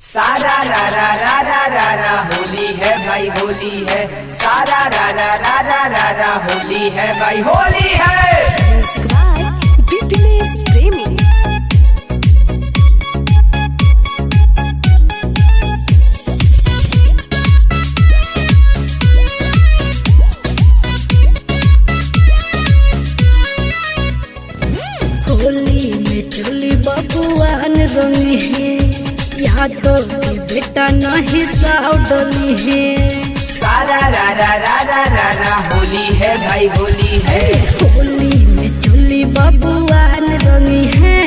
सारा रा रा रा रा रा रा होली है भाई होली है। सारा रा रा रा रा रा रा होली है भाई होली है। Music by Bipinesh Premi। Holi में चोली बबुआन रंगी है, यादों की बेटा नहीं साउडली है। सारा रा रा रा रा रा रा होली है भाई होली है। होली में चोली बबुआन रंगी है,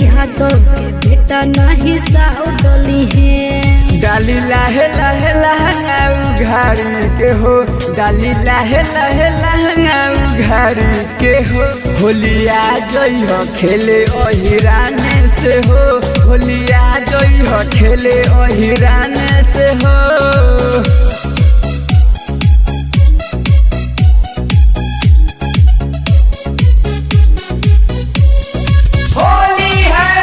यादों की बेटा नहीं साउडली है। डाली लाहे लाहे लहंगा उघारी के हो, डाली लाहे लाहे लहंगा उघारी के हो। होलिया जई हो खेले ओहिराने से हो, होलिया जई हो खेले ओहिराने से हो। होली है।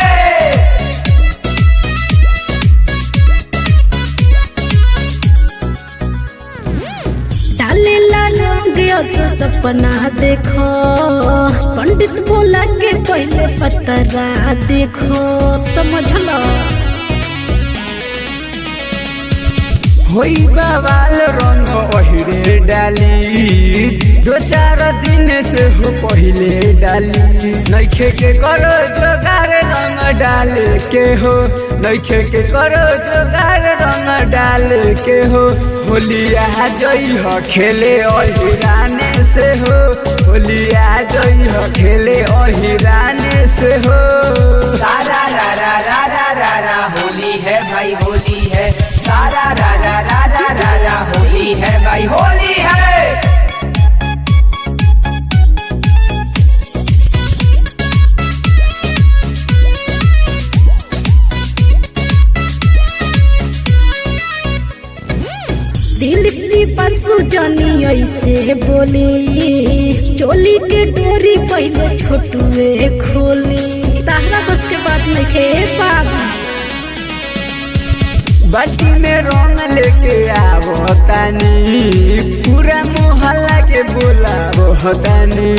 डालेला रंग असो सपना देखो, पंडित बोला के पहले पतरा देखो, समझ लो। होई बवाल रंग ओहिरे डाली, दो चार दिन से हो पहिले डाली। नइखे के करो जोगार रंग डाले के हो, नइखे के करो जोगार रंग डाले के हो। होलिया जई हो खेले ओहिराने से हो, होलिया जई हो खेले ओहिराने से हो। सारा रा रा रा रा रा रा होली है भाई होली है। सारा रा रा रा रा रा रा होली है भाई होली है। दिलीप दीपन सुजनी ऐसे बोली, चोली के डोरी पहले छोटुए खोली। ताहरा बस के बात नहीं के बाबा। बाटी में रंग लेके आवो तानी, पूरा मोहल्ला के बोलावो तानी।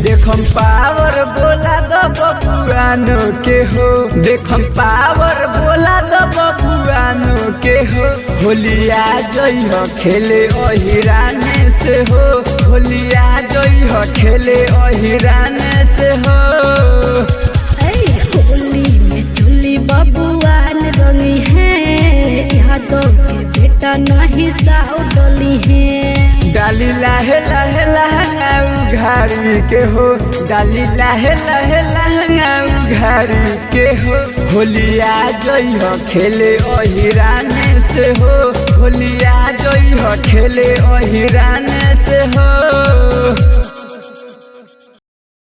देखम पावर बोला दो बबुआनो के हो, देखम पावर बोला दो बबुआनो के हो। होलिया जई हो खेले ओहिराने से हो, होलिया जई हो खेले ओहिराने से हो। होली में चोली बबुआन रंगी है, यादों के बेटा नहीं साउडली है। डाली लाहे लाहे लहंगा उघारी के हो, डाली लाहे लाहे लहंगा उघारी के हो। होलिया जई हो खेले ओहिराने से हो, होलिया जई हो खेले ओहिराने से हो।